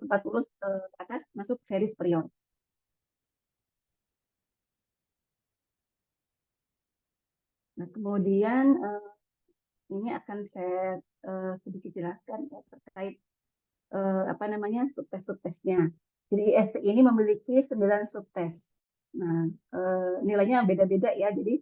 140 ke atas masuk very superior. Nah, kemudian ini akan saya sedikit jelaskan ya, terkait apa namanya subtes-subtesnya. Jadi IST ini memiliki 9 subtes. Nah, nilainya beda-beda ya. Jadi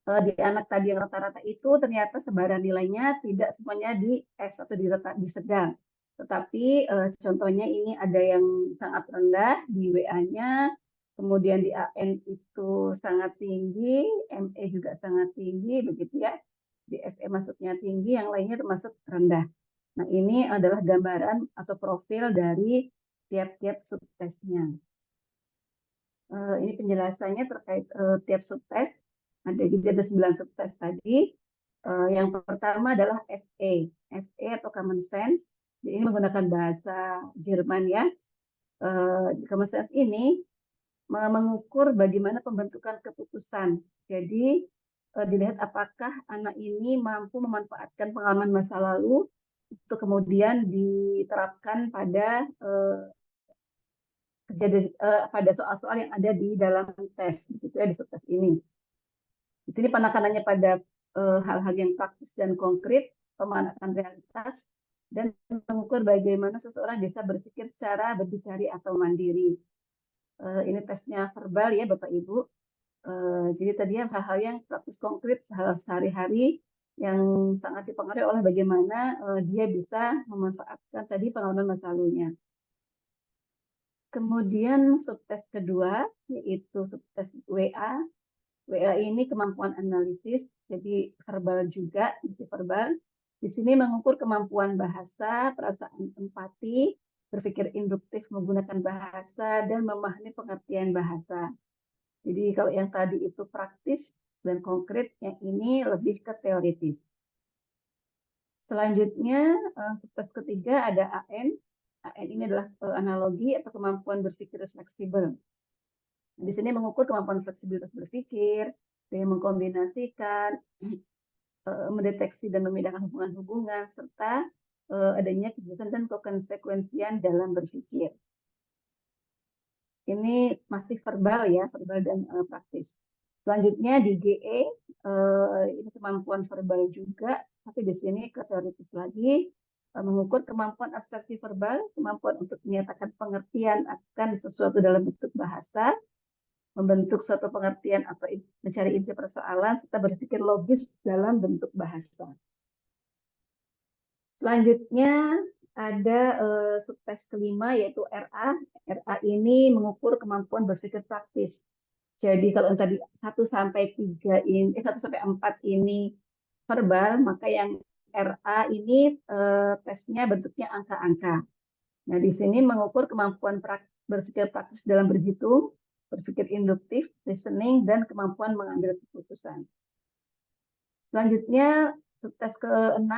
di anak tadi yang rata-rata itu ternyata sebaran nilainya tidak semuanya di S atau di sedang. Tetapi contohnya ini ada yang sangat rendah di WA-nya, kemudian di AN itu sangat tinggi, ME juga sangat tinggi, begitu ya. Di SE masuknya tinggi, yang lainnya termasuk rendah. Nah, ini adalah gambaran atau profil dari tiap-tiap subtesnya. Ini penjelasannya terkait tiap subtes. Ada 9 subtes tadi. Yang pertama adalah SE. SE atau Common Sense. Ini menggunakan bahasa Jerman ya. Common Sense ini mengukur bagaimana pembentukan keputusan. Jadi dilihat apakah anak ini mampu memanfaatkan pengalaman masa lalu untuk kemudian diterapkan pada pada soal-soal yang ada di dalam tes, gitu ya, di subtes ini. Di sini penekanannya pada hal-hal yang praktis dan konkret, pemanakan realitas, dan mengukur bagaimana seseorang bisa berpikir secara berdikari atau mandiri. Ini tesnya verbal ya Bapak Ibu. Jadi tadi hal-hal yang praktis konkret, hal sehari-hari yang sangat dipengaruhi oleh bagaimana dia bisa memanfaatkan tadi pengalaman masa lalunya. Kemudian subtes kedua yaitu subtes WA. WA ini kemampuan analisis, jadi verbal juga, mesti verbal. Di sini mengukur kemampuan bahasa, perasaan empati, berpikir induktif menggunakan bahasa, dan memahami pengertian bahasa. Jadi kalau yang tadi itu praktis dan konkret, yang ini lebih ke teoritis. Selanjutnya, subtes ketiga ada AN. AN ini adalah analogi atau kemampuan berpikir fleksibel. Di sini mengukur kemampuan fleksibilitas berpikir, daya mengkombinasikan, mendeteksi dan membedakan hubungan-hubungan, serta adanya kejelasan dan konsekuensian dalam berpikir. Ini masih verbal ya, verbal dan praktis. Selanjutnya di GE, ini kemampuan verbal juga, tapi di sini ke teoritis lagi, mengukur kemampuan abstraksi verbal, kemampuan untuk menyatakan pengertian akan sesuatu dalam bentuk bahasa, membentuk suatu pengertian atau mencari inti persoalan, serta berpikir logis dalam bentuk bahasa. Selanjutnya ada subtes kelima yaitu RA. RA ini mengukur kemampuan berpikir praktis. Jadi kalau tadi 1 sampai 3 ini 1 sampai 4 ini verbal, maka yang RA ini tesnya bentuknya angka-angka. Nah, di sini mengukur kemampuan berpikir praktis dalam berhitung, berpikir induktif, listening, dan kemampuan mengambil keputusan. Selanjutnya, subtes ke-6,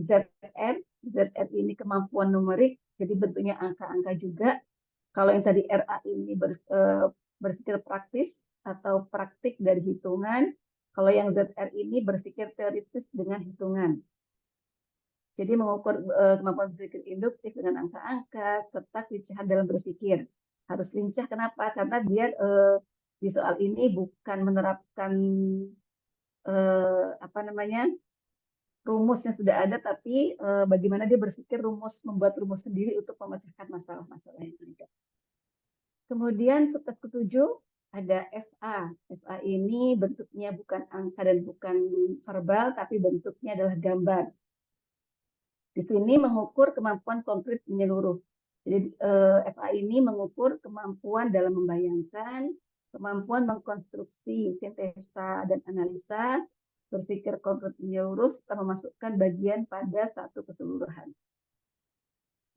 ZR. ZR ini kemampuan numerik, jadi bentuknya angka-angka juga. Kalau yang tadi RA ini berpikir praktis atau praktik dari hitungan, kalau yang ZR ini berpikir teoritis dengan hitungan. Jadi mengukur kemampuan berpikir induktif dengan angka-angka, serta kelincahan dalam berpikir. Harus lincah, kenapa? Karena dia di soal ini bukan menerapkan apa namanya rumus yang sudah ada, tapi bagaimana dia berpikir membuat rumus sendiri untuk memecahkan masalah-masalah yang ada. Kemudian subtes ke-7 ada FA. FA ini bentuknya bukan angka dan bukan verbal, tapi bentuknya adalah gambar. Di sini mengukur kemampuan konkret menyeluruh. Jadi FA ini mengukur kemampuan dalam membayangkan, kemampuan mengkonstruksi, sintesa, dan analisa, berpikir konkret menyeluruh, serta memasukkan bagian pada satu keseluruhan.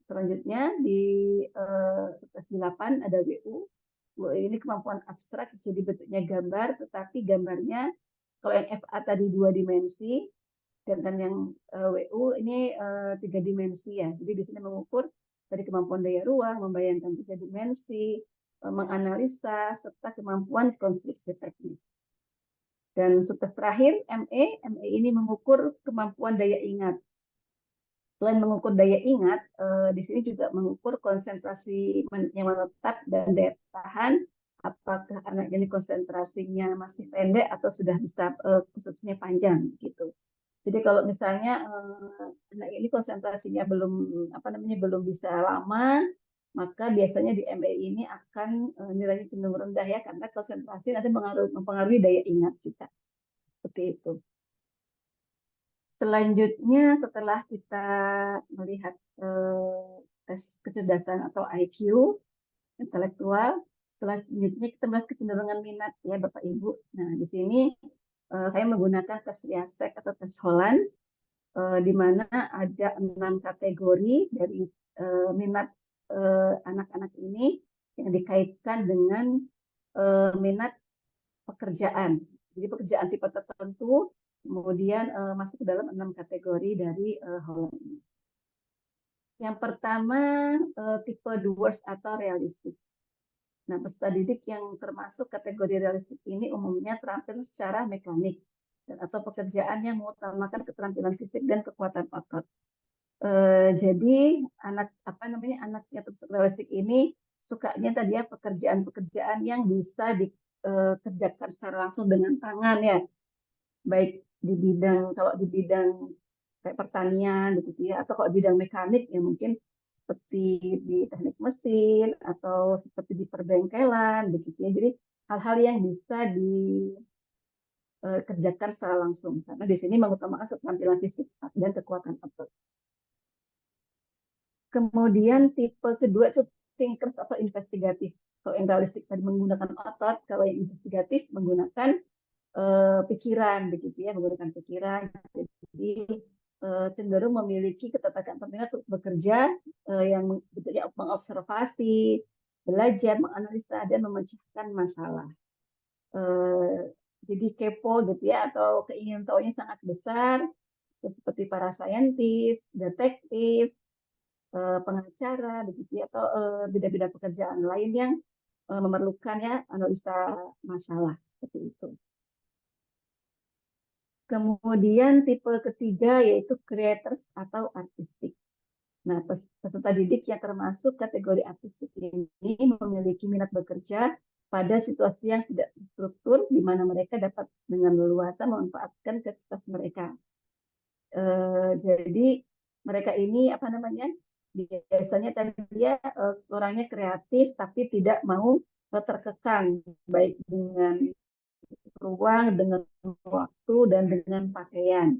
Selanjutnya di subtes 8 ada WU. Ini kemampuan abstrak, jadi bentuknya gambar, tetapi gambarnya kalau yang FA tadi 2 dimensi, dan yang WU ini 3 dimensi ya. Jadi di sini mengukur dari kemampuan daya ruang, membayangkan 3 dimensi, menganalisa, serta kemampuan konstruksi teknis. Dan subtes terakhir ME ini mengukur kemampuan daya ingat. Selain mengukur daya ingat, di sini juga mengukur konsentrasi yang menetap dan daya tahan. Apakah anak ini konsentrasinya masih pendek atau sudah bisa khususnya panjang gitu. Jadi kalau misalnya anak ini konsentrasinya belum apa namanya belum bisa lama, maka biasanya di MBI ini akan nilainya cenderung rendah ya karena konsentrasi nanti mempengaruhi daya ingat kita. Seperti itu. Selanjutnya setelah kita melihat tes kecerdasan atau IQ intelektual, selanjutnya kita melihat kecenderungan minat ya Bapak Ibu. Nah di sini saya menggunakan tes Yasek atau tes Holland di mana ada 6 kategori dari minat anak-anak ini yang dikaitkan dengan minat pekerjaan. Jadi pekerjaan tipe tertentu kemudian masuk ke dalam 6 kategori dari Holland. Yang pertama tipe doers atau realistik. Nah, peserta didik yang termasuk kategori realistik ini umumnya terampil secara mekanik atau pekerjaan yang mengutamakan keterampilan fisik dan kekuatan otot. Jadi anaknya realistik ini sukanya tadi ya pekerjaan-pekerjaan yang bisa dikerjakan secara langsung dengan tangan ya, baik di bidang kalau di bidang kayak pertanian gitu ya, atau kalau bidang mekanik ya mungkin seperti di teknik mesin atau seperti di perbengkelan begitu ya. Jadi hal-hal yang bisa dikerjakan secara langsung karena di sini mengutamakan keterampilan fisik dan kekuatan otot. Kemudian tipe kedua itu thinkers atau investigatif. Kalau yang realistik tadi menggunakan otot, kalau yang investigatif menggunakan pikiran begitu ya, menggunakan pikiran. Jadi cenderung memiliki ketertarikan peminat untuk bekerja yang mengobservasi, belajar, menganalisa dan memecahkan masalah. Jadi kepo gitu ya, atau keinginan tahunya sangat besar, seperti para saintis, detektif, pengacara, begitu ya, atau bidang-bidang pekerjaan lain yang memerlukan ya analisa masalah seperti itu. Kemudian tipe ketiga yaitu creators atau artistik. Nah, peserta didik yang termasuk kategori artistik ini memiliki minat bekerja pada situasi yang tidak terstruktur, di mana mereka dapat dengan leluasa memanfaatkan kreativitas mereka. Jadi mereka ini apa namanya biasanya tadi dia orangnya kreatif tapi tidak mau terkekang baik dengan ruang, dengan waktu dan dengan pakaian.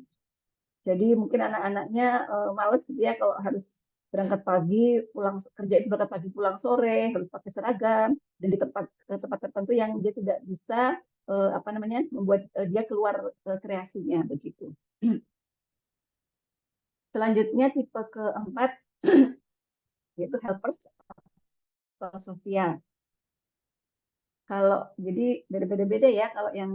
Jadi mungkin anak-anaknya males gitu ya kalau harus berangkat pagi, pulang kerja itu berangkat pagi, pulang sore, harus pakai seragam dan di tempat tertentu yang dia tidak bisa apa namanya membuat dia keluar kreasinya begitu. Selanjutnya tipe keempat yaitu helpers atau sosial. Kalau jadi beda-beda ya, kalau yang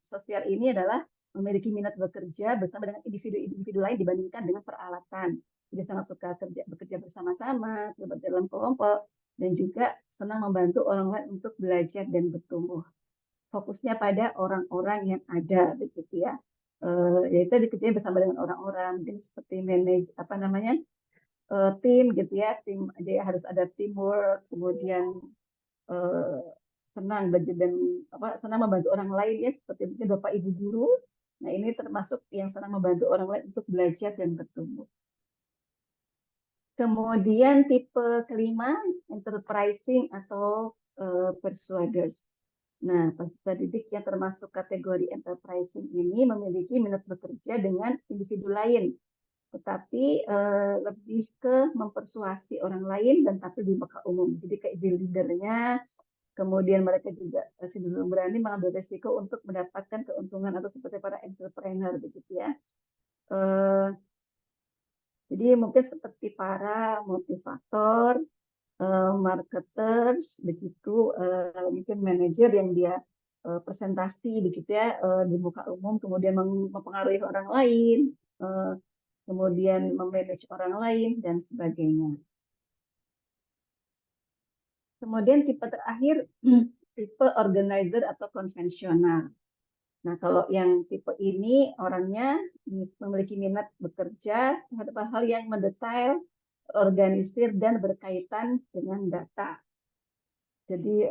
sosial ini adalah memiliki minat bekerja bersama dengan individu-individu lain dibandingkan dengan peralatan. Jadi sangat suka bekerja bersama-sama, terlibat dalam kelompok, dan juga senang membantu orang lain untuk belajar dan bertumbuh. Fokusnya pada orang-orang yang ada, begitu ya. Yaitu dikerjain bersama dengan orang-orang, mungkin seperti manage apa namanya tim gitu ya, tim dia harus ada teamwork, kemudian senang belajar dan senang membantu orang lain ya seperti mungkin Bapak Ibu guru. Nah, ini termasuk yang senang membantu orang lain untuk belajar dan bertumbuh. Kemudian tipe kelima, enterprising atau persuaders. Nah, peserta didik yang termasuk kategori enterprising ini memiliki minat bekerja dengan individu lain, tetapi lebih ke mempersuasi orang lain dan tampil di muka umum. Jadi kayak leadernya, kemudian mereka juga cenderung berani mengambil risiko untuk mendapatkan keuntungan atau seperti para entrepreneur begitu ya. Jadi mungkin seperti para motivator, marketers begitu, mungkin manajer yang dia presentasi begitu ya di muka umum, kemudian mempengaruhi orang lain, kemudian memanage orang lain dan sebagainya. Kemudian tipe terakhir tipe organizer atau konvensional. Nah, kalau yang tipe ini orangnya memiliki minat bekerja terhadap hal yang mendetail, organisir, dan berkaitan dengan data. Jadi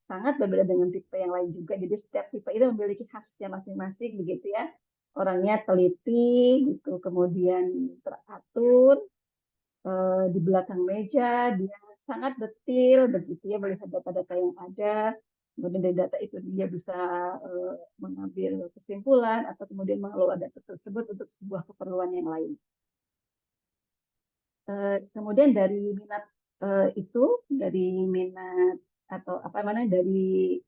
sangat berbeda dengan tipe yang lain juga. Jadi setiap tipe itu memiliki khasnya masing-masing begitu ya. Orangnya teliti gitu, kemudian teratur, di belakang meja dia sangat detil begitu ya melihat data-data yang ada. Kemudian dari data itu dia bisa mengambil kesimpulan atau kemudian mengelola data tersebut untuk sebuah keperluan yang lain. Kemudian dari minat itu, dari minat atau apa namanya dari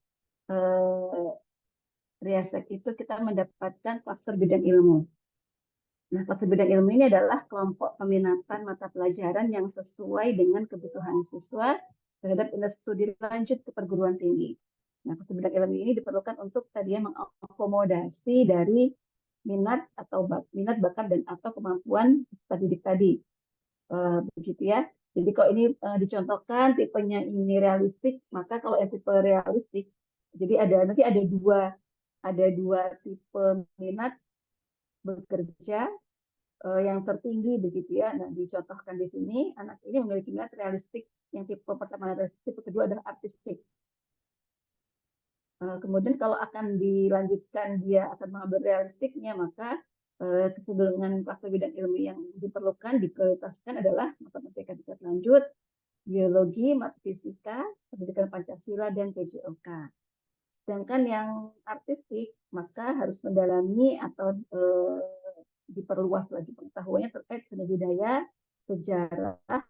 riset itu kita mendapatkan kluster bidang ilmu. Nah, kluster bidang ilmu ini adalah kelompok peminatan mata pelajaran yang sesuai dengan kebutuhan siswa terhadap studi lanjut ke perguruan tinggi. Nah, kluster bidang ilmu ini diperlukan untuk tadinya mengakomodasi dari minat atau minat bakat dan atau kemampuan peserta didik tadi. Begitu ya. Jadi kalau ini dicontohkan tipenya ini realistik, maka kalau yang tipe realistik, jadi nanti ada dua tipe minat bekerja yang tertinggi begitu ya. Nah, dicontohkan di sini anak ini memiliki minat realistik yang tipe pertama realistik, tipe kedua adalah artistik. Kemudian kalau akan dilanjutkan dia akan mengambil realistiknya, maka kecenderungan kluster bidang ilmu yang diperlukan diprioritaskan adalah matematika tingkat lanjut, biologi, matematika, pendidikan Pancasila, dan PJOK. Sedangkan yang artistik maka harus mendalami atau diperluas lagi pengetahuannya terkait seni budaya, sejarah,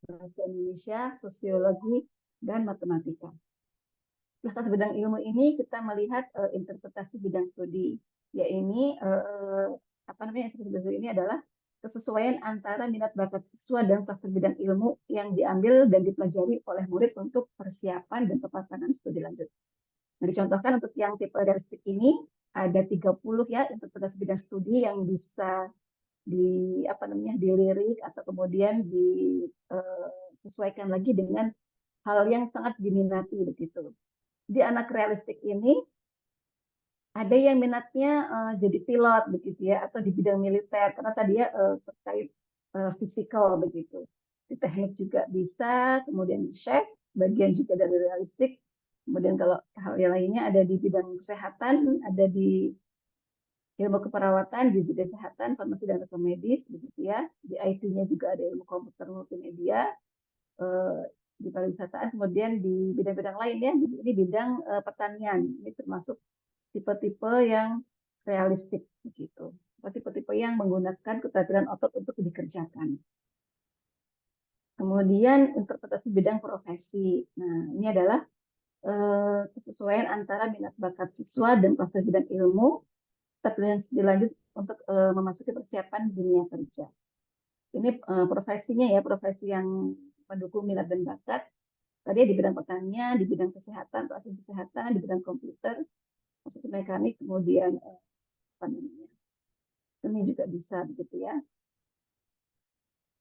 bahasa Indonesia, sosiologi, dan matematika. Nah, bidang ilmu ini kita melihat interpretasi bidang studi, yaitu apa namanya interpretasi studi ini adalah kesesuaian antara minat bakat siswa dan kluster bidang ilmu yang diambil dan dipelajari oleh murid untuk persiapan dan pepatangan studi lanjut. Nah, dicontohkan untuk yang tipe realistik ini ada 30 ya interpretasi bidang studi yang bisa dilirik atau kemudian disesuaikan lagi dengan hal yang sangat diminati begitu. Di anak realistik ini ada yang minatnya jadi pilot begitu ya atau di bidang militer karena tadi ya terkait fisikal begitu. Di teknik juga bisa, kemudian chef bagian juga dari realistik. Kemudian kalau hal yang lainnya ada di bidang kesehatan, ada di ilmu keperawatan, gizi kesehatan, farmasi dan rekam medis begitu ya. Di IT-nya juga ada ilmu komputer multimedia. Di pariwisata, kemudian di bidang-bidang lain ya, ini bidang pertanian, ini termasuk tipe-tipe yang realistik begitu, tipe-tipe yang menggunakan keterampilan otot untuk dikerjakan. Kemudian interpretasi bidang profesi, nah ini adalah kesesuaian antara minat bakat siswa dan kluster bidang ilmu terpilih dilanjut untuk memasuki persiapan dunia kerja. Ini profesinya ya, profesi yang mendukung minat dan bakat. Tadi di bidang pertanian, di bidang kesehatan, asisten kesehatan, di bidang komputer, maksudnya mekanik, kemudian apa namanya, ini juga bisa begitu ya.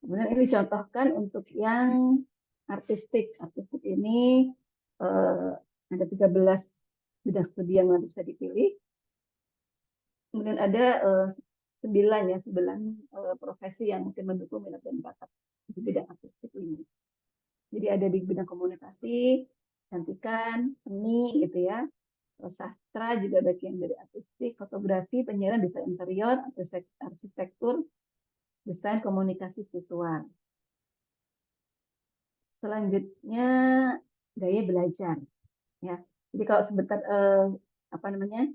Kemudian ini contohkan untuk yang artistik. Artistik ini ada 13 bidang studi yang bisa dipilih. Kemudian ada 9 profesi yang mungkin mendukung minat dan bakat di bidang artistik ini. Jadi ada di bidang komunikasi, cantikan, seni gitu ya. Sastra juga bagian dari artistik, fotografi, penyiaran, desain interior, arsitektur, desain komunikasi visual. Selanjutnya gaya belajar ya. Jadi kalau sebentar apa namanya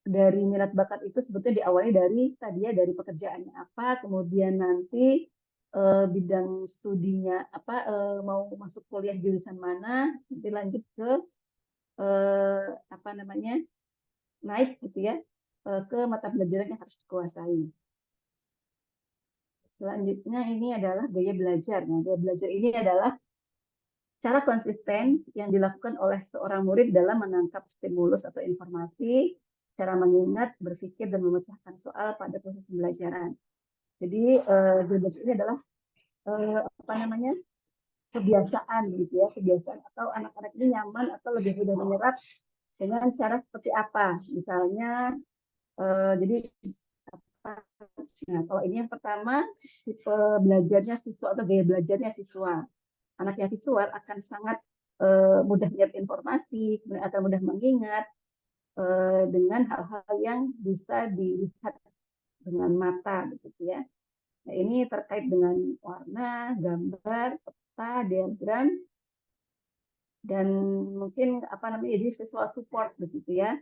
dari minat bakat itu sebetulnya diawali dari tadi ya dari pekerjaannya apa, kemudian nanti bidang studinya apa, mau masuk kuliah jurusan mana, nanti lanjut ke apa namanya naik gitu ya ke mata pelajaran yang harus dikuasai. Selanjutnya ini adalah gaya belajar. Nah, gaya belajar ini adalah cara konsisten yang dilakukan oleh seorang murid dalam menangkap stimulus atau informasi, cara mengingat, berpikir, dan memecahkan soal pada proses pembelajaran. Jadi, gaya belajar ini adalah apa namanya kebiasaan gitu ya, kebiasaan atau anak-anak ini nyaman atau lebih mudah menyerap dengan cara seperti apa. Misalnya jadi nah, kalau ini yang pertama tipe belajarnya siswa atau gaya belajarnya visual. Anak yang visual akan sangat mudah mendapat informasi, kemudian akan mudah mengingat dengan hal-hal yang bisa dilihat dengan mata, begitu ya. Nah, ini terkait dengan warna, gambar, peta, diagram, dan mungkin apa namanya jadi visual support, begitu ya.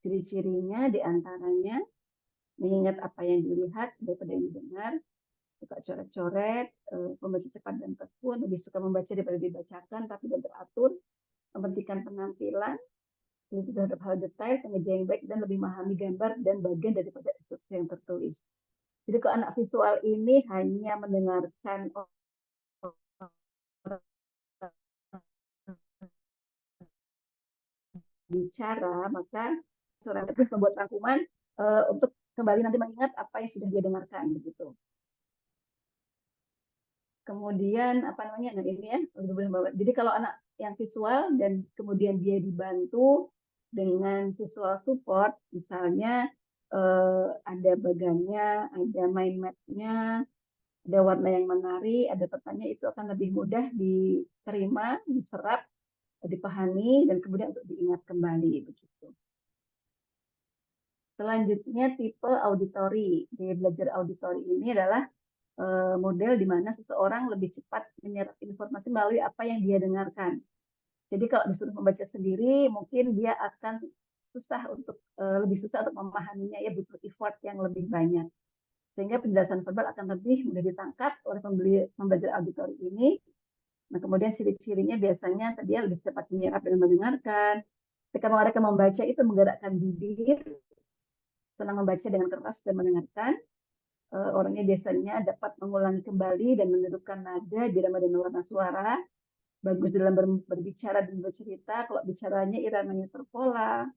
Ciri-cirinya diantaranya mengingat apa yang dilihat daripada yang didengar, suka coret-coret, membaca cepat dan tekun, lebih suka membaca daripada dibacakan, tapi tidak teratur, mementingkan penampilan, lebih terhadap hal detail, pengerja yang baik, dan lebih memahami gambar dan bagian daripada instruksi yang tertulis. Jadi kalau anak visual ini hanya mendengarkan bicara, maka suara terus membuat rangkuman untuk kembali nanti mengingat apa yang sudah dia dengarkan, begitu. Kemudian apa namanya, nah ini ya, jadi kalau anak yang visual dan kemudian dia dibantu dengan visual support, misalnya ada bagannya, ada mind map-nya, ada warna yang menarik, ada petanya, itu akan lebih mudah diterima, diserap, dipahami, dan kemudian untuk diingat kembali, begitu. Selanjutnya tipe auditori. Gaya belajar auditori ini adalah model di mana seseorang lebih cepat menyerap informasi melalui apa yang dia dengarkan. Jadi kalau disuruh membaca sendiri, mungkin dia akan lebih susah untuk memahaminya, ya butuh effort yang lebih banyak. Sehingga penjelasan verbal akan lebih mudah ditangkap oleh pembelajar auditori ini. Nah, kemudian ciri-cirinya biasanya dia lebih cepat menyerap dan mendengarkan. Ketika mereka membaca itu menggerakkan bibir, senang membaca dengan keras dan mendengarkan. Orangnya biasanya dapat mengulangi kembali dan menentukan nada, irama dan warna suara, bagus dalam berbicara dan bercerita, kalau bicaranya iramanya terpola,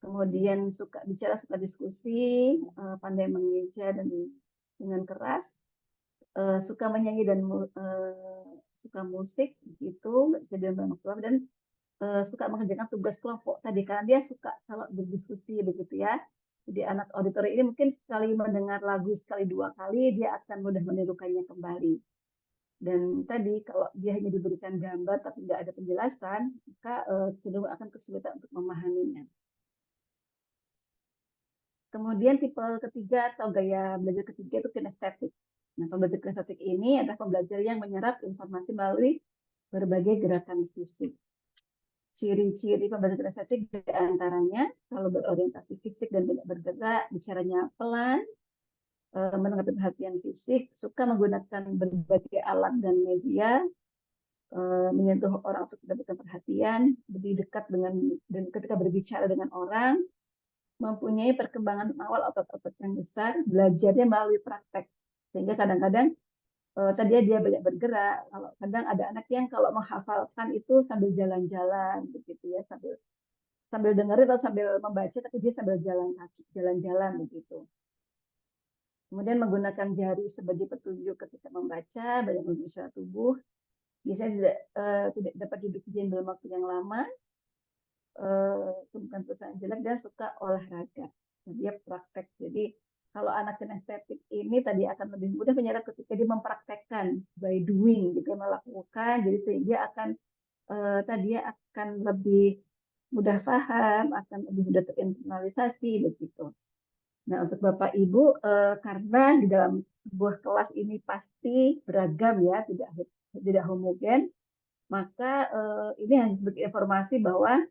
kemudian suka bicara, suka diskusi, pandai mengeja dan dengan keras, suka menyanyi dan suka musik, gitu, nggak bisa diam suara, dan suka mengerjakan tugas kelompok tadi karena dia suka kalau berdiskusi, begitu ya. Jadi anak auditori ini mungkin sekali mendengar lagu sekali dua kali dia akan mudah menirukannya kembali. Dan tadi kalau dia hanya diberikan gambar tapi tidak ada penjelasan, maka cenderung akan kesulitan untuk memahaminya. Kemudian tipe ketiga atau gaya belajar ketiga itu kinestetik. Nah, pembelajar kinestetik ini adalah pembelajar yang menyerap informasi melalui berbagai gerakan fisik. Ciri-ciri pembelajaran estetik diantaranya kalau berorientasi fisik dan tidak bergerak, bicaranya pelan, mendengar perhatian fisik, suka menggunakan berbagai alat dan media, menyentuh orang untuk mendapatkan perhatian, lebih dekat dan ketika berbicara dengan orang, mempunyai perkembangan awal otot-otot yang besar, belajarnya melalui praktek. Sehingga kadang-kadang tadi dia banyak bergerak. Kalau kadang ada anak yang kalau menghafalkan itu sambil jalan-jalan, begitu ya, sambil dengerin atau sambil membaca, tapi dia sambil jalan-jalan begitu. Kemudian menggunakan jari sebagai petunjuk ketika membaca, banyak menggunakan tubuh, biasanya tidak dapat duduk diam dalam waktu yang lama, bukan perusahaan jelek, dan suka olahraga. Dia praktek. Jadi kalau anak kinestetik ini tadi akan lebih mudah menyerap ketika dia mempraktekkan by doing, gitu, melakukan. Jadi sehingga dia akan lebih mudah paham, akan lebih mudah terinternalisasi, begitu. Nah, untuk Bapak Ibu, karena di dalam sebuah kelas ini pasti beragam ya, tidak homogen, maka ini hanya sebagai informasi bahwa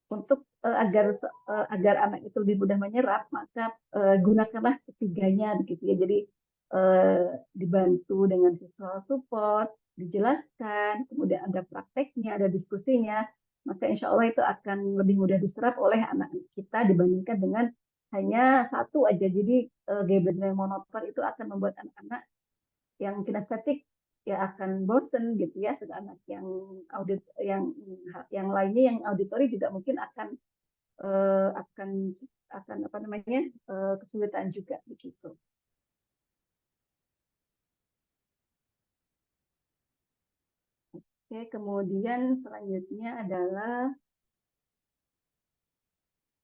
untuk agar anak itu lebih mudah menyerap, maka gunakanlah ketiganya, begitu ya. Jadi dibantu dengan visual support, dijelaskan, kemudian ada prakteknya, ada diskusinya, maka insya Allah itu akan lebih mudah diserap oleh anak kita dibandingkan dengan hanya satu aja. Jadi gaya belajar yang monoton itu akan membuat anak-anak yang kinestetik ya akan bosen, gitu ya. Sedangkan anak yang lainnya yang auditori juga mungkin akan akan apa namanya kesulitan, juga begitu. Oke, kemudian selanjutnya adalah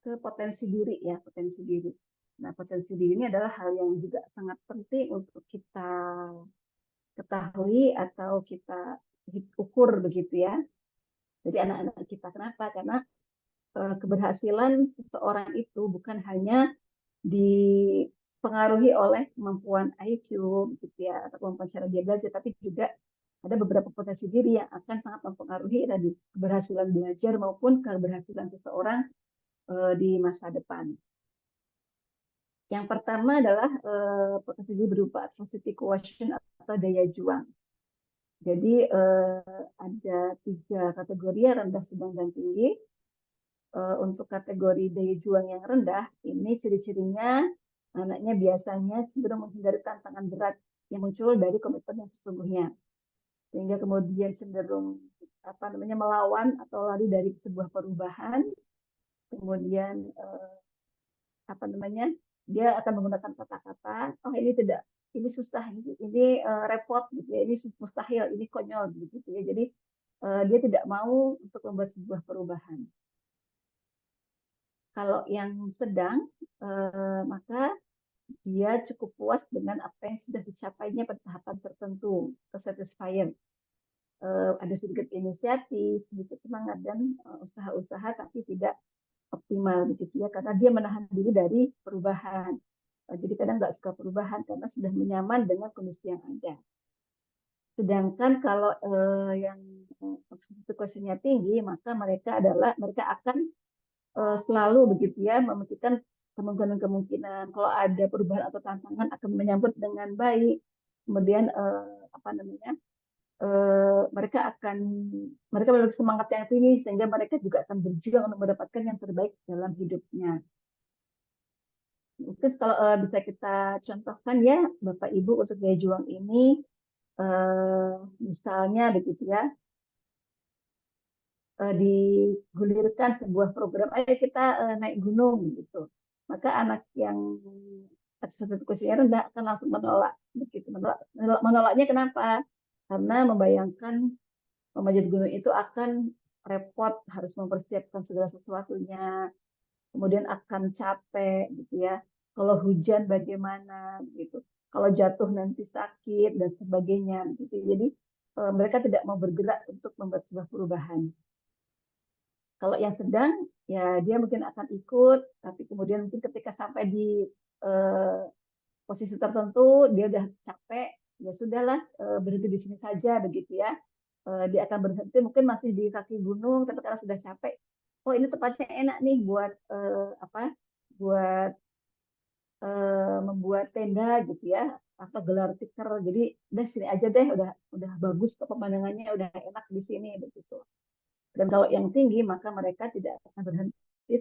ke potensi diri ya, potensi diri. Nah, potensi diri ini adalah hal yang juga sangat penting untuk kita ketahui atau kita ukur begitu ya. Jadi anak-anak kita kenapa? Karena keberhasilan seseorang itu bukan hanya dipengaruhi oleh kemampuan IQ gitu ya atau kemampuan cara dia belajar, tapi juga ada beberapa potensi diri yang akan sangat mempengaruhi tadi keberhasilan belajar maupun keberhasilan seseorang di masa depan. Yang pertama adalah potensi diri berupa atrocity quotient atau daya juang. Jadi ada 3 kategori, rendah, sedang, dan tinggi. Untuk kategori daya juang yang rendah, ini ciri-cirinya anaknya biasanya cenderung menghindari tantangan berat yang muncul dari komitmen yang sesungguhnya, sehingga kemudian cenderung melawan atau lari dari sebuah perubahan. Kemudian dia akan menggunakan kata-kata, oh ini tidak, ini susah, ini repot gitu ya, ini mustahil, ini konyol gitu ya. Jadi dia tidak mau untuk membuat sebuah perubahan. Kalau yang sedang, maka dia cukup puas dengan apa yang sudah dicapainya pada tahapan tertentu, satisfied. Ada sedikit inisiatif, sedikit semangat dan usaha-usaha tapi tidak optimal begitu ya, karena dia menahan diri dari perubahan. Jadi kadang nggak suka perubahan karena sudah nyaman dengan kondisi yang ada. Sedangkan kalau yang konsentrasinya tinggi, maka mereka akan selalu begitu ya memikirkan kemungkinan kalau ada perubahan atau tantangan akan menyambut dengan baik. Kemudian mereka memiliki semangat yang tinggi sehingga mereka juga akan berjuang untuk mendapatkan yang terbaik dalam hidupnya. Terus kalau bisa kita contohkan ya Bapak Ibu untuk daya juang ini misalnya begitu ya, digulirkan sebuah program, ayo kita naik gunung gitu. Maka anak yang aktivitasnya rendah akan langsung menolak begitu. Menolaknya kenapa? Karena membayangkan memanjat gunung itu akan repot, harus mempersiapkan segala sesuatunya, kemudian akan capek gitu ya. Kalau hujan bagaimana gitu. Kalau jatuh nanti sakit dan sebagainya gitu. Jadi mereka tidak mau bergerak untuk membuat sebuah perubahan. Kalau yang sedang, ya dia mungkin akan ikut, tapi kemudian mungkin ketika sampai di posisi tertentu, dia udah capek, ya sudahlah berhenti di sini saja begitu ya. Dia akan berhenti mungkin masih di kaki gunung, tapi karena sudah capek, oh ini tempatnya enak nih buat buat membuat tenda gitu ya, atau gelar tikar. Jadi udah sini aja deh, udah bagus kok pemandangannya, udah enak di sini begitu. Dan kalau yang tinggi, maka mereka tidak akan berhenti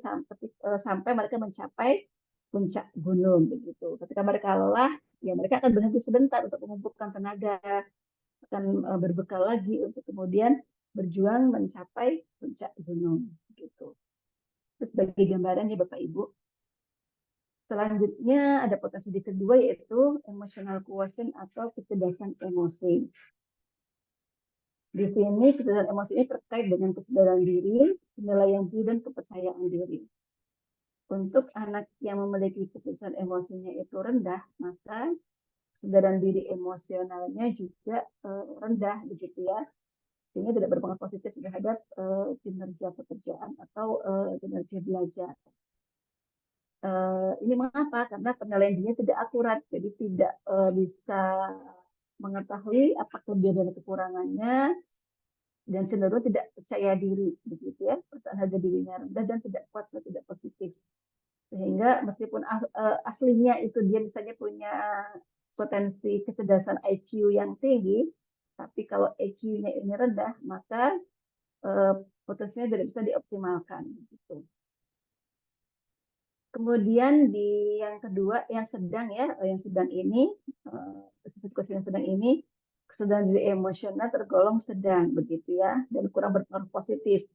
sampai mereka mencapai puncak gunung begitu. Ketika mereka lelah, ya mereka akan berhenti sebentar untuk mengumpulkan tenaga, akan berbekal lagi untuk kemudian berjuang mencapai puncak gunung gitu. Terus sebagai gambaran ya Bapak Ibu, selanjutnya ada potensi kedua yaitu emotional quotient atau kecerdasan emosi. Di sini kecerdasan emosi ini terkait dengan kesadaran diri, penilaian diri, dan kepercayaan diri. Untuk anak yang memiliki kecerdasan emosinya itu rendah, maka kesadaran diri emosionalnya juga rendah begitu ya. Sehingga tidak berpengaruh positif terhadap kinerja pekerjaan atau kinerja belajar. Ini mengapa? Karena penilaian dirinya tidak akurat, jadi tidak bisa mengetahui apa kelebihan dan kekurangannya, dan cenderung tidak percaya diri begitu ya, perasaan harga dirinya rendah dan tidak puas dan tidak positif, sehingga meskipun aslinya itu dia misalnya punya potensi kecerdasan IQ yang tinggi, tapi kalau IQ-nya ini rendah, maka potensinya tidak bisa dioptimalkan gitu. Kemudian di yang kedua, yang sedang ya, yang sedang ini, yang sedang ini, kesadaran diri emosional tergolong sedang begitu ya, dan kurang berpengaruh positif.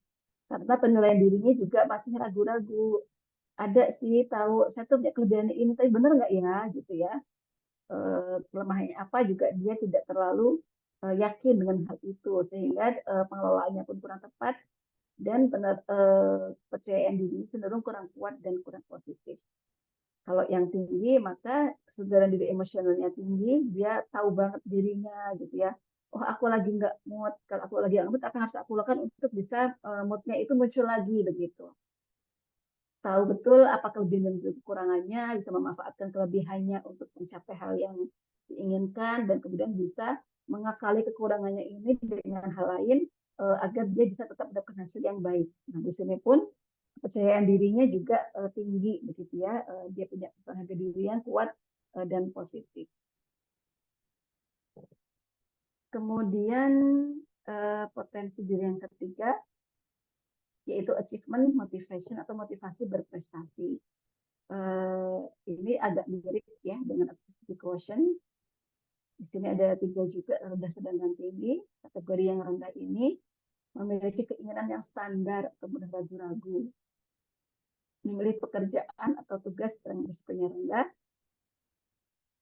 Karena penilaian dirinya juga masih ragu-ragu. Ada sih tahu, saya tuh punya kelebihan ini, tapi benar nggak ya gitu ya. Kelemahannya apa juga dia tidak terlalu yakin dengan hal itu sehingga pengelolaannya pun kurang tepat dan kepercayaan diri cenderung kurang kuat dan kurang positif. Kalau yang tinggi, maka kesadaran diri emosionalnya tinggi, dia tahu banget dirinya gitu ya. Oh, aku lagi nggak mood. Kalau aku lagi nggak mood, apa yang harus aku lakukan untuk bisa moodnya itu muncul lagi begitu. Tahu betul apa kelebihan dan kekurangannya, bisa memanfaatkan kelebihannya untuk mencapai hal yang diinginkan, dan kemudian bisa mengakali kekurangannya ini dengan hal lain agar dia bisa tetap mendapatkan hasil yang baik. Nah, di sini pun kepercayaan dirinya juga tinggi begitu ya. Dia punya harga diri yang kuat dan positif. Kemudian potensi diri yang ketiga yaitu achievement motivation atau motivasi berprestasi. Ini agak mirip ya dengan activity quotient. Di sini ada 3 juga, rendah, sedang, dan tinggi. Kategori yang rendah ini memiliki keinginan yang standar atau mudah ragu-ragu, memilih pekerjaan atau tugas yang risikonya rendah,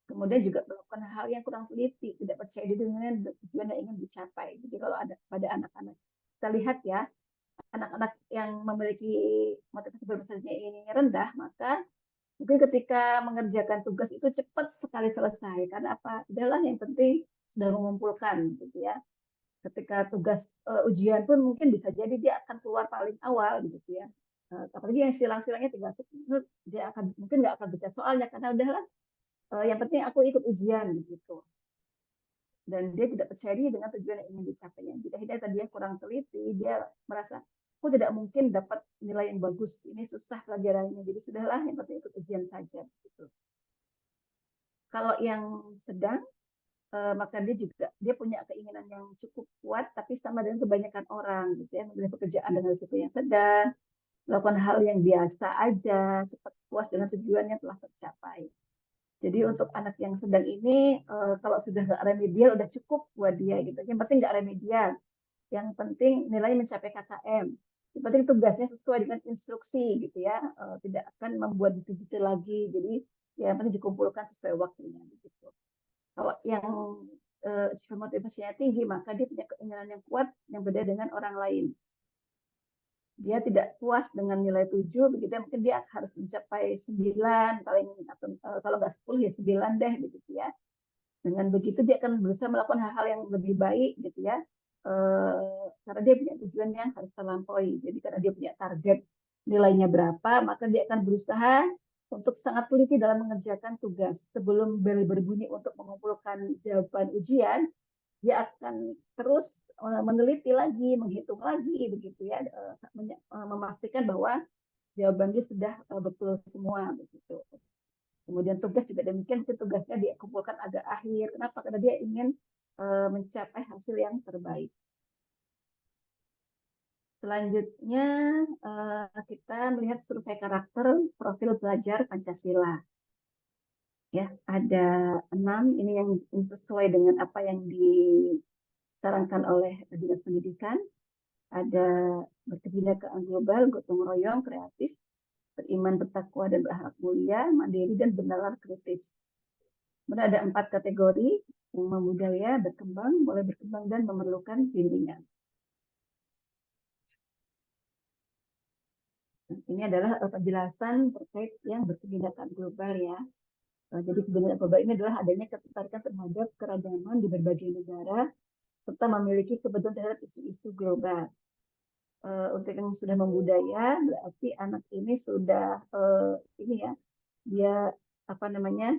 kemudian juga melakukan hal yang kurang teliti, tidak percaya diri dengan tujuan yang ingin dicapai. Jadi kalau ada pada anak-anak, kita lihat ya, anak-anak yang memiliki motivasi berprestasinya ini rendah, maka mungkin ketika mengerjakan tugas itu cepat sekali selesai. Karena apa? Adalah yang penting sudah mengumpulkan, gitu ya. Ketika tugas ujian pun mungkin bisa jadi dia akan keluar paling awal, gitu ya. Apalagi yang silang-silangnya tinggal dia akan mungkin nggak akan baca soalnya karena udahlah yang penting aku ikut ujian gitu. Dan dia tidak percaya diri dengan tujuan yang ingin dicapainya. Jika dia tadi kurang teliti, dia merasa aku tidak mungkin dapat nilai yang bagus, ini susah pelajarannya, jadi sudahlah yang penting ikut ujian saja. Gitu. Kalau yang sedang, maka dia punya keinginan yang cukup kuat, tapi sama dengan kebanyakan orang, gitu ya, memilih pekerjaan dengan risiko yang sedang, melakukan hal yang biasa aja, cepat puas dengan tujuannya telah tercapai. Jadi untuk anak yang sedang ini, kalau sudah nggak remedial udah cukup buat dia gitu. Yang penting nggak remedial, yang penting nilainya mencapai KKM. Yang penting tugasnya sesuai dengan instruksi gitu ya, tidak akan membuat detail lagi. Jadi ya yang penting dikumpulkan sesuai waktunya begitu. Kalau yang motivasinya tinggi, maka dia punya keinginan yang kuat yang beda dengan orang lain. Dia tidak puas dengan nilai 7, begitu ya, mungkin dia harus mencapai 9, paling atau kalau nggak 10 ya 9 deh begitu ya. Dengan begitu dia akan berusaha melakukan hal-hal yang lebih baik gitu ya. Karena dia punya tujuan yang harus terlampaui. Jadi karena dia punya target nilainya berapa, maka dia akan berusaha untuk sangat teliti dalam mengerjakan tugas. Sebelum bel berbunyi untuk mengumpulkan jawaban ujian, dia akan terus meneliti lagi, menghitung lagi begitu ya, memastikan bahwa jawabannya sudah betul semua begitu. Kemudian tugas juga demikian, tugasnya dia kumpulkan agak akhir. Kenapa? Karena dia ingin mencapai hasil yang terbaik. Selanjutnya kita melihat survei karakter profil pelajar Pancasila. Ya, ada 6 ini yang sesuai dengan apa yang disarankan oleh Dinas Pendidikan. Ada berkebinekaan global, gotong royong, kreatif, beriman, bertakwa, dan berakhlak mulia, mandiri, dan benalar kritis. Kemudian ada 4 kategori, yang membudaya, berkembang, mulai berkembang, dan memerlukan bimbingan. Ini adalah penjelasan terkait yang berkebinekaan global ya. Jadi kebinekaan global ini adalah adanya ketertarikan terhadap keragaman di berbagai negara serta memiliki kepedulian terhadap isu-isu global. Untuk yang sudah membudaya berarti anak ini sudah ini ya, dia apa namanya,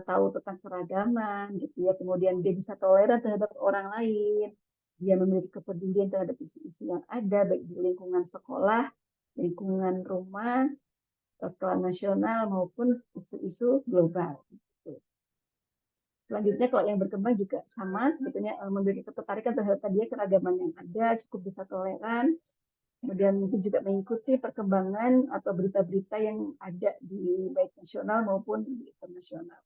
tahu tentang keragaman gitu ya, kemudian dia bisa toleran terhadap orang lain, dia memiliki kepedulian terhadap isu-isu yang ada baik di lingkungan sekolah, lingkungan rumah, skala nasional maupun isu-isu global. Selanjutnya kalau yang berkembang juga sama, sebetulnya memiliki ketertarikan terhadap tadi keragaman yang ada, cukup bisa toleran, kemudian mungkin juga mengikuti perkembangan atau berita-berita yang ada di baik nasional maupun di internasional.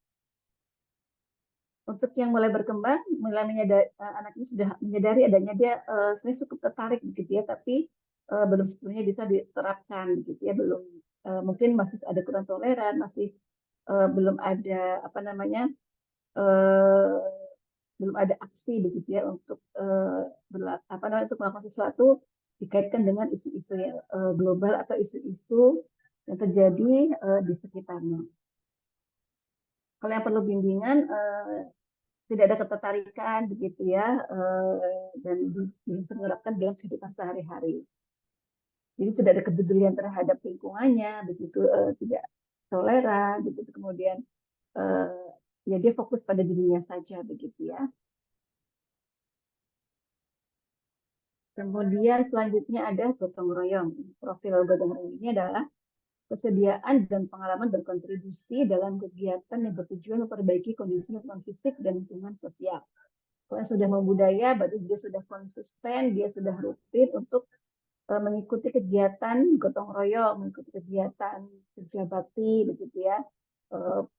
Untuk yang mulai berkembang, mulai menyadari, anak ini sudah menyadari adanya dia sebenarnya cukup tertarik begitu ya, tapi belum sepenuhnya bisa diterapkan gitu ya, belum mungkin masih ada kurang toleran, masih belum ada apa namanya belum ada aksi begitu ya untuk untuk melakukan sesuatu dikaitkan dengan isu-isu global atau isu-isu yang terjadi di sekitarnya. Kalau yang perlu bimbingan tidak ada ketertarikan begitu ya, dan bisa menerapkan dalam kehidupan sehari-hari. Jadi tidak ada kepedulian terhadap lingkungannya, begitu tidak toleran, begitu kemudian ya dia fokus pada dirinya saja begitu ya. Kemudian selanjutnya ada gotong royong. Profil gotong royong ini adalah kesediaan dan pengalaman berkontribusi dalam kegiatan yang bertujuan memperbaiki kondisi lingkungan fisik dan lingkungan sosial. Kalau yang sudah membudaya, berarti dia sudah konsisten, dia sudah rutin untuk mengikuti kegiatan gotong royong, mengikuti kegiatan kerja bakti, begitu ya,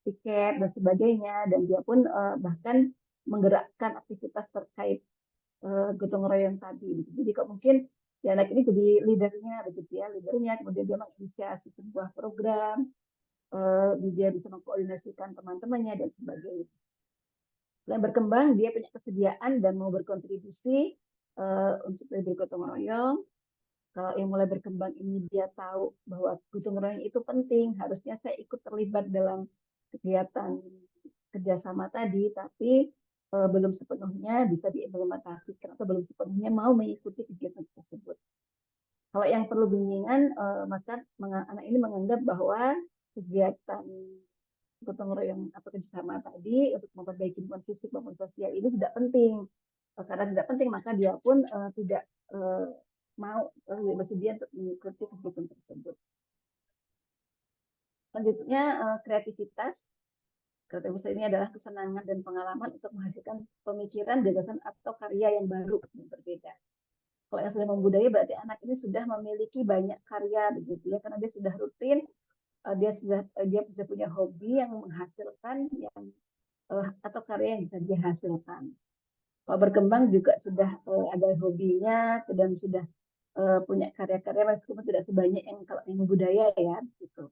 piket dan sebagainya, dan dia pun bahkan menggerakkan aktivitas terkait gotong royong tadi. Jadi kok mungkin ya anak ini jadi leadernya, begitu ya, leadernya, kemudian dia menginisiasi sebuah program, dia bisa mengkoordinasikan teman-temannya dan sebagainya. Yang berkembang, dia punya kesediaan dan mau berkontribusi untuk lebih gotong royong. Kalau yang mulai berkembang ini dia tahu bahwa gotong royong itu penting, harusnya saya ikut terlibat dalam kegiatan kerjasama tadi, tapi belum sepenuhnya bisa diimplementasikan atau belum sepenuhnya mau mengikuti kegiatan tersebut. Kalau yang perlu bimbingan, maka anak ini menganggap bahwa kegiatan gotong royong atau kerjasama tadi untuk memperbaiki lingkungan fisik maupun sosial ini tidak penting. Karena tidak penting, maka dia pun tidak mau bersedia untuk mengikuti kegiatan tersebut. Selanjutnya kreativitas. Kreativitas ini adalah kesenangan dan pengalaman untuk menghasilkan pemikiran, gagasan atau karya yang baru yang berbeda. Kalau yang sudah membudaya berarti anak ini sudah memiliki banyak karya begitu ya, karena dia sudah rutin, dia sudah punya hobi yang menghasilkan yang atau karya yang bisa dia hasilkan. Kalau berkembang juga sudah ada hobinya dan sudah punya karya-karya meskipun tidak sebanyak yang kalau yang budaya ya gitu.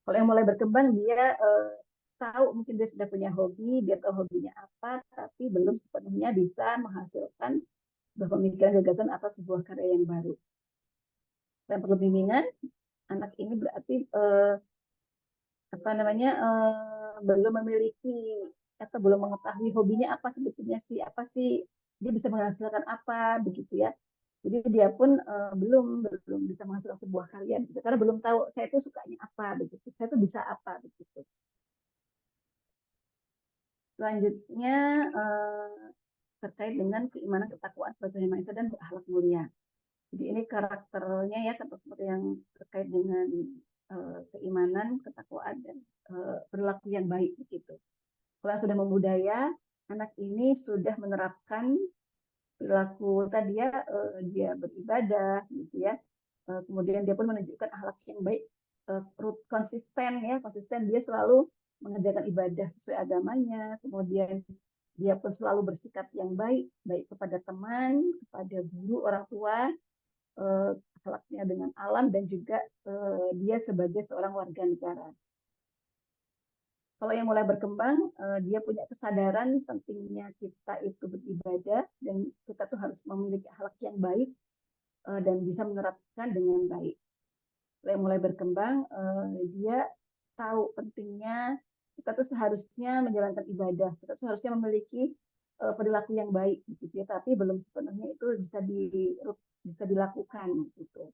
Kalau yang mulai berkembang dia tahu mungkin dia sudah punya hobi, dia tahu hobinya apa, tapi belum sepenuhnya bisa menghasilkan pemikiran gagasan atau sebuah karya yang baru. Dan perlu bimbingan, anak ini berarti belum memiliki atau belum mengetahui hobinya apa sebetulnya sih, apa sih dia bisa menghasilkan apa begitu ya. Jadi dia pun belum bisa menghasilkan sebuah karya gitu, karena belum tahu saya itu sukanya apa begitu, saya itu bisa apa begitu. Selanjutnya terkait dengan keimanan, ketakwaan, kepercayaan Maha Esa dan berakhlak mulia. Jadi ini karakternya ya seperti yang terkait dengan keimanan, ketakwaan dan perilaku yang baik begitu. Kalau sudah membudaya, anak ini sudah menerapkan perilaku tadi ya, dia beribadah gitu ya. Kemudian dia pun menunjukkan akhlak yang baik, konsisten dia selalu mengerjakan ibadah sesuai agamanya, kemudian dia pun selalu bersikap yang baik, baik kepada teman, kepada guru, orang tua, akhlaknya dengan alam, dan juga dia sebagai seorang warga negara. Kalau yang mulai berkembang, dia punya kesadaran pentingnya kita itu beribadah dan kita tuh harus memiliki akhlak yang baik dan bisa menerapkan dengan baik. Kalau yang mulai berkembang, dia tahu pentingnya kita tuh seharusnya menjalankan ibadah, kita tuh seharusnya memiliki perilaku yang baik, gitu ya. Tapi belum sepenuhnya itu bisa dilakukan, gitu.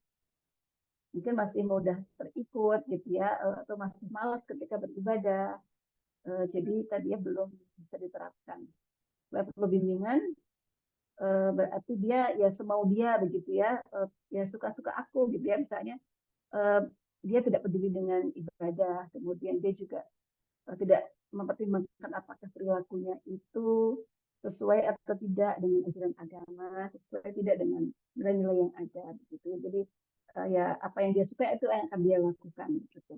Mungkin masih mudah terikut, gitu ya, atau masih malas ketika beribadah. Jadi tadinya belum bisa diterapkan. Perlu bimbingan, berarti dia ya semau dia begitu ya, ya suka-suka aku gitu ya, misalnya dia tidak peduli dengan ibadah, kemudian dia juga tidak mempertimbangkan apakah perilakunya itu sesuai atau tidak dengan ajaran agama, sesuai tidak dengan nilai-nilai yang ada begitu. Jadi ya apa yang dia suka itu yang akan dia lakukan gitu.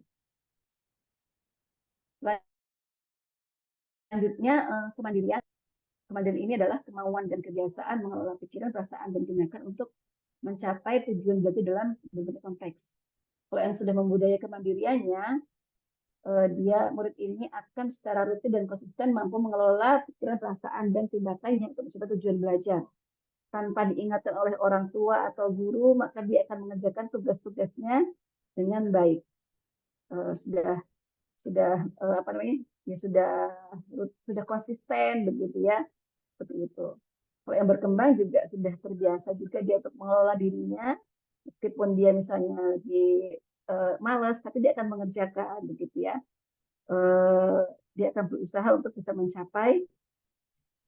Selanjutnya kemandirian. Kemandirian ini adalah kemauan dan kebiasaan mengelola pikiran, perasaan, dan tindakan untuk mencapai tujuan belajar dalam berbagai konteks. Kalau yang sudah membudaya kemandiriannya, dia murid ini akan secara rutin dan konsisten mampu mengelola pikiran, perasaan, dan tindakannya untuk mencapai tujuan belajar. Tanpa diingatkan oleh orang tua atau guru, maka dia akan mengerjakan tugas-tugasnya dengan baik. Sudah apa namanya? Ya sudah konsisten begitu ya, seperti itu. Kalau yang berkembang juga sudah terbiasa juga dia untuk mengelola dirinya, meskipun dia misalnya lagi malas, tapi dia akan mengerjakan begitu ya. Dia akan berusaha untuk bisa mencapai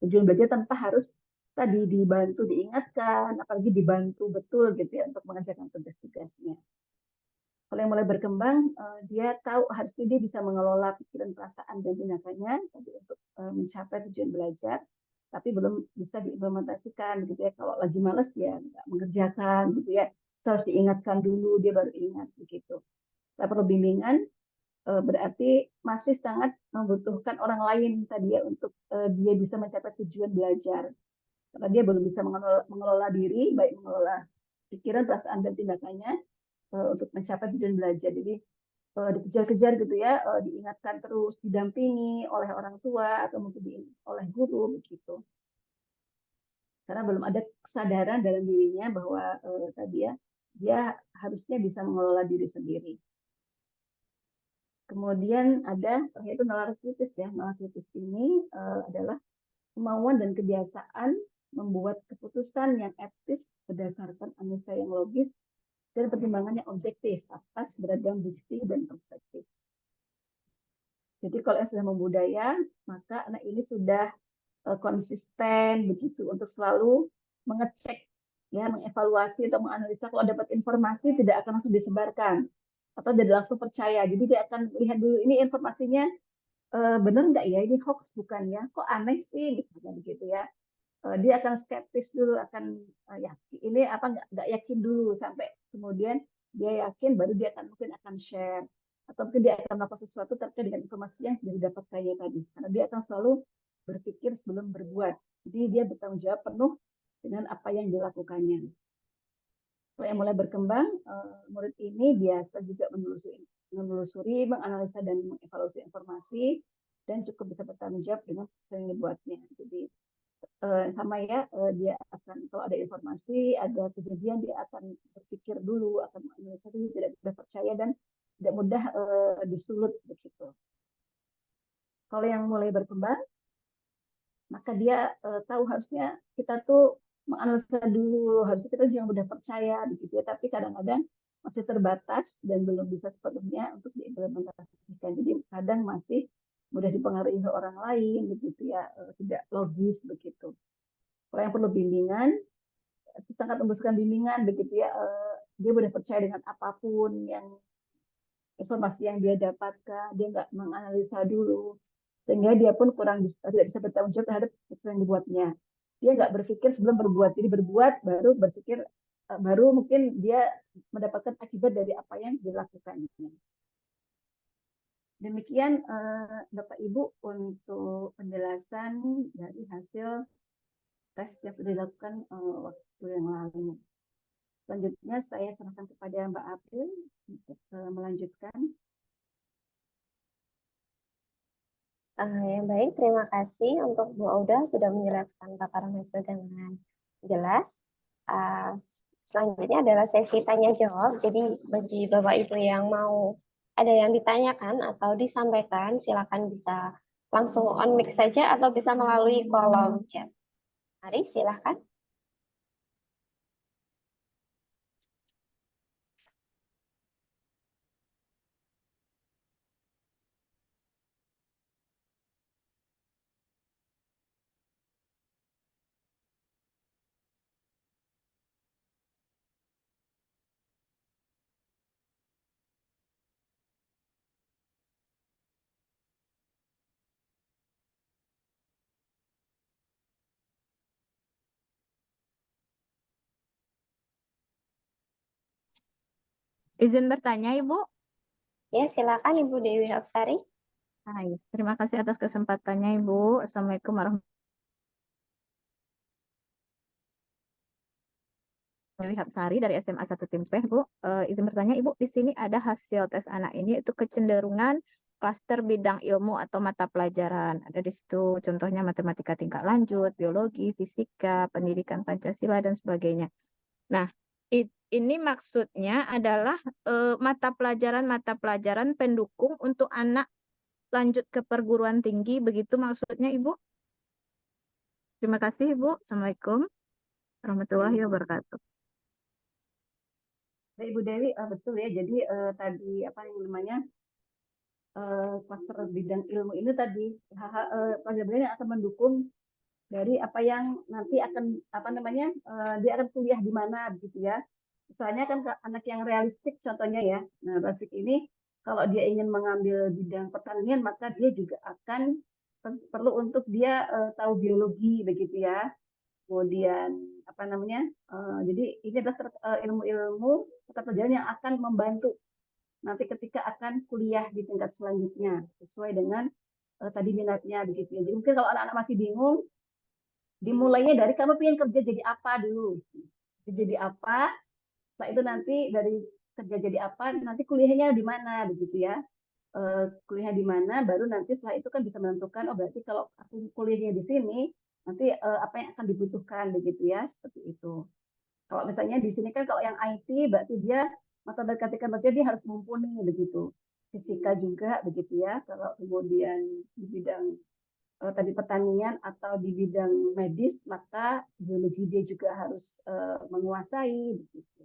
tujuan belajar tanpa harus tadi dibantu diingatkan, apalagi dibantu betul gitu ya untuk mengerjakan tugas-tugasnya. Kalau yang mulai berkembang, dia tahu harusnya dia bisa mengelola pikiran, perasaan, dan tindakannya tadi untuk mencapai tujuan belajar, tapi belum bisa diimplementasikan gitu ya. Kalau lagi males ya nggak mengerjakan gitu ya. Harus diingatkan dulu, dia baru ingat begitu. Tapi perlu bimbingan, berarti masih sangat membutuhkan orang lain tadi ya untuk dia bisa mencapai tujuan belajar. Karena dia belum bisa mengelola diri, baik mengelola pikiran, perasaan, dan tindakannya untuk mencapai tujuan belajar. Jadi dikejar-kejar gitu ya, diingatkan terus, didampingi oleh orang tua atau mungkin oleh guru begitu. Karena belum ada kesadaran dalam dirinya bahwa tadi ya dia harusnya bisa mengelola diri sendiri. Kemudian ada yaitu nalar kritis ya. Nalar kritis ini adalah kemauan dan kebiasaan membuat keputusan yang etis berdasarkan analisa yang logis dan pertimbangan yang objektif atas beragam bukti dan perspektif. Jadi kalau yang sudah membudaya, maka anak ini sudah konsisten begitu untuk selalu mengecek, ya, mengevaluasi atau menganalisa. Kalau dapat informasi tidak akan langsung disebarkan atau tidak langsung percaya. Jadi dia akan lihat dulu ini informasinya benar nggak ya, ini hoax bukan ya, kok aneh sih misalnya begitu ya. Dia akan skeptis dulu, akan yakin ini apa nggak yakin dulu sampai kemudian dia yakin baru dia akan mungkin akan share atau mungkin dia akan melakukan sesuatu terkait dengan informasi yang sudah didapatkannya tadi, karena dia akan selalu berpikir sebelum berbuat, jadi dia bertanggung jawab penuh dengan apa yang dilakukannya. Kalau yang mulai berkembang, murid ini biasa juga menelusuri, menganalisa dan mengevaluasi informasi dan cukup bisa bertanggung jawab dengan apa yang dibuatnya. Jadi sama ya, dia akan kalau ada informasi, ada kejadian, dia akan berpikir dulu, akan menganalisa dulu, tidak mudah percaya dan tidak mudah disulut begitu. Kalau yang mulai berkembang, maka dia tahu harusnya kita tuh menganalisa dulu, harusnya kita jangan mudah percaya begitu ya, tapi kadang-kadang masih terbatas dan belum bisa sepenuhnya untuk diimplementasikan. Jadi kadang masih mudah dipengaruhi oleh orang lain begitu ya, tidak logis begitu. Kalau yang perlu bimbingan, sangat membutuhkan bimbingan begitu ya. Dia mudah percaya dengan apapun yang informasi yang dia dapatkan, dia nggak menganalisa dulu, sehingga dia pun tidak bisa bertanggung jawab terhadap keputusan yang dibuatnya. Dia nggak berpikir sebelum berbuat, jadi berbuat baru berpikir, baru mungkin dia mendapatkan akibat dari apa yang dilakukannya. Demikian Bapak Ibu untuk penjelasan dari hasil tes yang sudah dilakukan waktu yang lalu. Selanjutnya saya serahkan kepada Mbak April untuk melanjutkan. Yang baik, terima kasih untuk Bu Auda sudah menjelaskan paparan hasil dengan jelas. Selanjutnya adalah sesi tanya jawab. Jadi bagi Bapak Ibu yang mau ada yang ditanyakan atau disampaikan, silakan bisa langsung on mic saja atau bisa melalui kolom chat. Mari silakan. Izin bertanya, Ibu. Ya, silakan Ibu Dewi Hapsari. Hai, terima kasih atas kesempatannya, Ibu. Assalamualaikum warahmatullahi wabarakatuh. Dewi Hapsari dari SMA 1 Timpeh, Bu. Izin bertanya, Ibu, di sini ada hasil tes anak ini itu kecenderungan klaster bidang ilmu atau mata pelajaran. Ada di situ contohnya matematika tingkat lanjut, biologi, fisika, pendidikan Pancasila, dan sebagainya. Nah, ini maksudnya adalah mata pelajaran pendukung untuk anak lanjut ke perguruan tinggi, begitu maksudnya Ibu? Terima kasih Ibu. Assalamualaikum warahmatullahi wabarakatuh. Nah, Ibu Dewi, betul ya. Jadi tadi apa yang namanya klaster bidang ilmu ini tadi pelajaran yang akan mendukung dari apa yang nanti akan apa namanya dia akan kuliah di mana gitu ya. Misalnya kan anak yang realistik contohnya ya. Nah, basic ini kalau dia ingin mengambil bidang pertanian maka dia juga akan perlu untuk dia tahu biologi begitu ya. Kemudian apa namanya? Jadi ini adalah ilmu-ilmu mata pelajaran yang akan membantu nanti ketika akan kuliah di tingkat selanjutnya sesuai dengan tadi minatnya begitu ya. Jadi mungkin kalau anak-anak masih bingung, dimulainya dari kamu pengen kerja jadi apa dulu. Jadi apa? Setelah itu nanti dari kerja jadi apa, nanti kuliahnya di mana begitu ya. Kuliah di mana, baru nanti setelah itu kan bisa menentukan, oh berarti kalau aku kuliahnya di sini, nanti apa yang akan dibutuhkan begitu ya, seperti itu. Kalau misalnya di sini kan kalau yang IT berarti dia matematika kerja dia harus mumpuni begitu. Fisika juga begitu ya. Kalau kemudian di bidang tadi pertanian atau di bidang medis maka biologi dia juga harus menguasai begitu.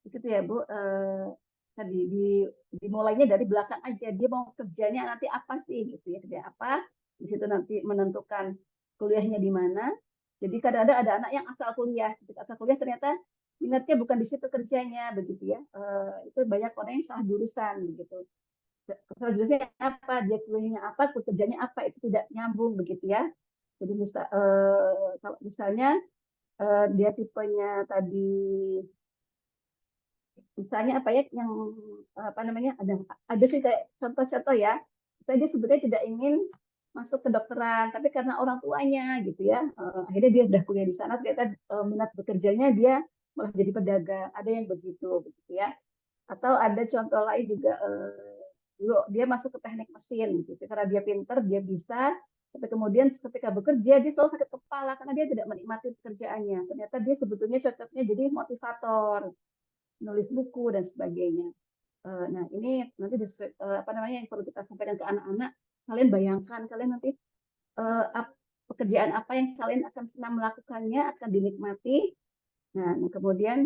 Begitu ya Bu. Tadi dimulainya dari belakang aja. Dia mau kerjanya nanti apa sih gitu ya, kerja apa? Di situ nanti menentukan kuliahnya di mana. Jadi kadang-kadang ada anak yang asal kuliah, ketika asal kuliah ternyata minatnya bukan di situ kerjanya begitu ya. Itu banyak orang yang salah jurusan begitu. Salah jurusannya apa, dia kuliahnya apa, kerjanya apa, itu tidak nyambung begitu ya. Jadi kalau misalnya dia tipenya tadi misalnya apa ya yang apa namanya ada sih kayak contoh-contoh ya. Misalnya dia sebetulnya tidak ingin masuk ke dokteran, tapi karena orang tuanya gitu ya, akhirnya dia sudah kuliah di sana, ternyata minat bekerjanya dia malah jadi pedagang. Ada yang begitu, begitu ya. Atau ada contoh lain juga dulu dia masuk ke teknik mesin, gitu. Karena dia pinter, dia bisa, tapi kemudian ketika bekerja dia selalu sakit kepala karena dia tidak menikmati pekerjaannya. Ternyata dia sebetulnya cocoknya jadi motivator, nulis buku dan sebagainya. Nah, ini nanti apa namanya yang perlu kita sampaikan ke anak-anak. Kalian bayangkan, kalian nanti pekerjaan apa yang kalian akan senang melakukannya, akan dinikmati. Nah, kemudian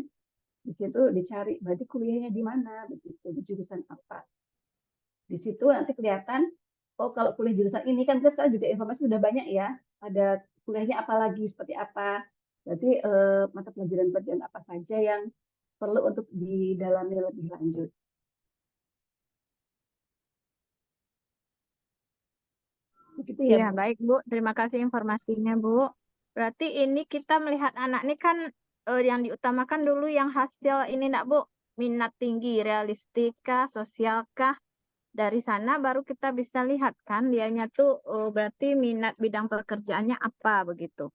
di situ dicari, berarti kuliahnya di mana, begitu, di jurusan apa. Di situ nanti kelihatan, oh kalau kuliah jurusan ini kan kita sekarang juga informasi sudah banyak ya, ada kuliahnya apa lagi, seperti apa. Berarti mata pelajaran-pelajaran apa saja yang perlu untuk didalami lebih lanjut. Begitu ya, Iya, Bu? baik Bu. Terima kasih informasinya Bu. Berarti ini kita melihat anak ini kan yang diutamakan dulu yang hasil ini nak Bu, minat tinggi, realistika, sosialkah. Dari sana baru kita bisa lihat kan dianya tuh berarti minat bidang pekerjaannya apa begitu.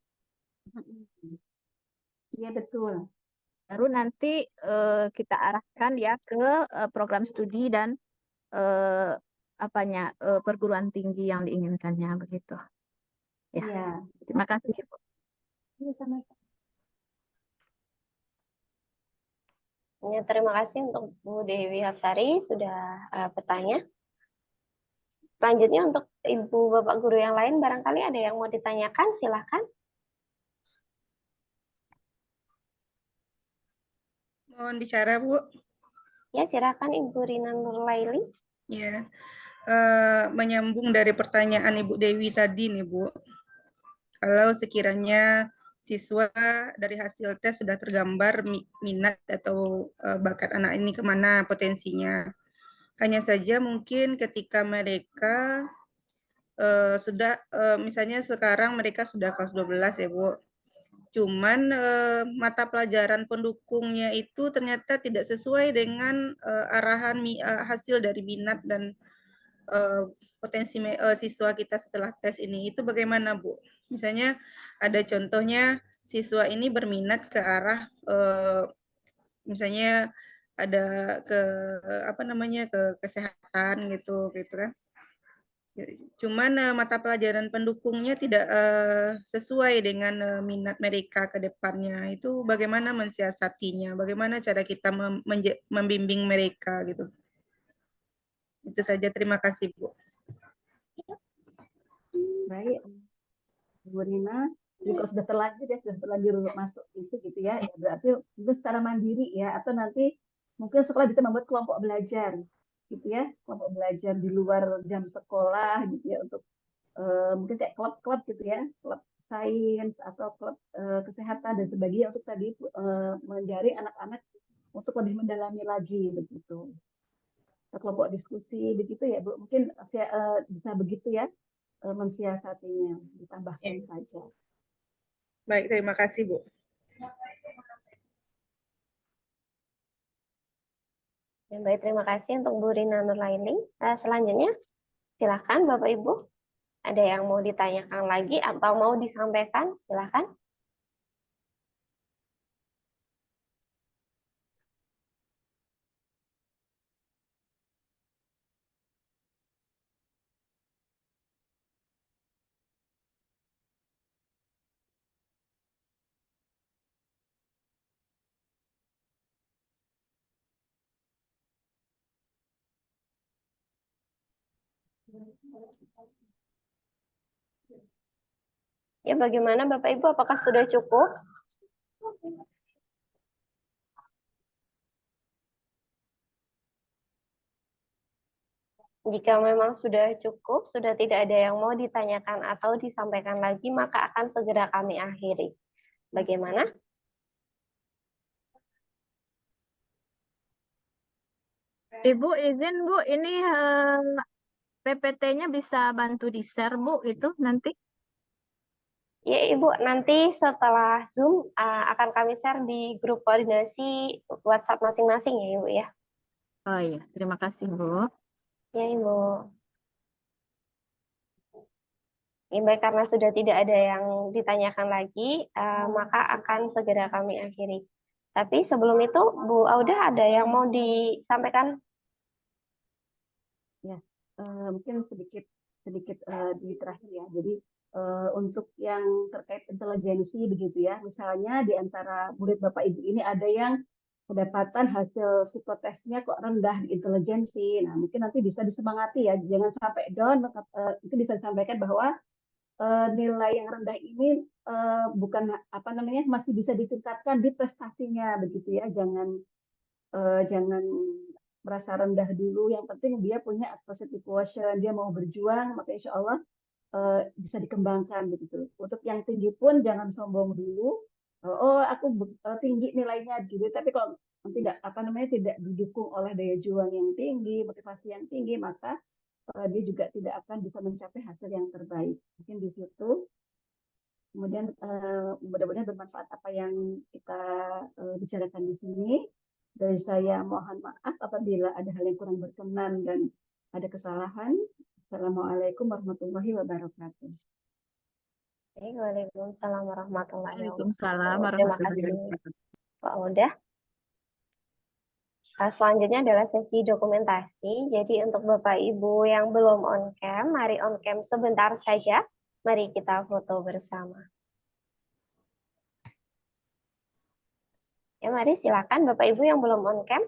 Iya, betul. Baru nanti kita arahkan ya ke program studi dan eh, perguruan tinggi yang diinginkannya begitu. Ya, Iya. terima kasih Bu. Iya, sama-sama. Ya, terima kasih untuk Bu Dewi Hapsari sudah bertanya. Selanjutnya untuk Ibu Bapak Guru yang lain, barangkali ada yang mau ditanyakan, silakan. Mohon bicara, Bu. Ya, silakan Ibu Rina Nurlaili. Ya, menyambung dari pertanyaan Ibu Dewi tadi nih, Bu. Kalau sekiranya siswa dari hasil tes sudah tergambar minat atau bakat anak ini kemana potensinya. Hanya saja mungkin ketika mereka sudah, misalnya sekarang mereka sudah kelas 12 ya, Bu. Cuman mata pelajaran pendukungnya itu ternyata tidak sesuai dengan arahan hasil dari minat dan potensi siswa kita setelah tes ini. Itu bagaimana, Bu? Misalnya ada contohnya siswa ini berminat ke arah misalnya ada ke apa namanya ke kesehatan gitu kan. Cuman mata pelajaran pendukungnya tidak sesuai dengan minat mereka ke depannya. Itu bagaimana mensiasatinya? Bagaimana cara kita membimbing mereka gitu. Itu saja, terima kasih Bu. Baik, Bu Rina. Jadi kalau sudah terlanjur ya, sudah terlanjur masuk itu gitu ya, ya berarti itu secara mandiri ya, atau nanti mungkin sekolah bisa membuat kelompok belajar gitu ya, kelompok belajar di luar jam sekolah gitu ya, untuk mungkin kayak klub-klub gitu ya, klub sains atau klub kesehatan dan sebagainya, untuk tadi menjaring anak-anak untuk lebih mendalami lagi begitu. Kelompok diskusi begitu ya Bu, mungkin bisa begitu ya mensiasatinya, ditambahkan saja. Baik, terima kasih Bu. Ya, baik, terima kasih untuk Bu Rina Nurlaini. Selanjutnya, silakan Bapak Ibu. Ada yang mau ditanyakan lagi atau mau disampaikan? Silakan. Ya, bagaimana Bapak Ibu? Apakah sudah cukup? Jika memang sudah cukup, sudah tidak ada yang mau ditanyakan atau disampaikan lagi, maka akan segera kami akhiri. Bagaimana? Ibu izin Bu, ini PPT-nya bisa bantu di-share Bu, itu nanti. Ya Ibu, nanti setelah Zoom akan kami share di grup koordinasi WhatsApp masing-masing ya Ibu ya. Oh iya, terima kasih Bu. Ya Ibu. Ya, baik, karena sudah tidak ada yang ditanyakan lagi, maka akan segera kami akhiri. Tapi sebelum itu, Bu Auda ada yang mau disampaikan? Ya, mungkin sedikit di terakhir ya. Jadi untuk yang terkait intelijensi begitu ya, misalnya di antara murid Bapak Ibu ini ada yang kedapatan hasil psikotesnya kok rendah di intelijensi. Nah, mungkin nanti bisa disemangati ya, jangan sampai down. Itu bisa disampaikan bahwa nilai yang rendah ini bukan apa namanya, masih bisa ditingkatkan di prestasinya begitu ya. Jangan merasa rendah dulu. Yang penting dia punya positive quotient, dia mau berjuang, maka insya Allah bisa dikembangkan begitu. Untuk yang tinggi pun jangan sombong dulu. Oh, aku tinggi nilainya gitu. Tapi kalau tidak apa namanya, tidak didukung oleh daya juang yang tinggi, motivasi yang tinggi, maka dia juga tidak akan bisa mencapai hasil yang terbaik. Mungkin di situ. Kemudian mudah-mudahan bermanfaat apa yang kita bicarakan di sini. Dari saya mohon maaf apabila ada hal yang kurang berkenan dan ada kesalahan. Assalamualaikum warahmatullahi wabarakatuh. Waalaikumsalam warahmatullahi Waalaikumsalam wabarakatuh. Terima warahmatullahi kasih wabarakatuh. Pak Oda. Selanjutnya adalah sesi dokumentasi. Jadi untuk Bapak Ibu yang belum on cam, mari on cam sebentar saja. Mari kita foto bersama. Ya, mari silakan Bapak Ibu yang belum on cam.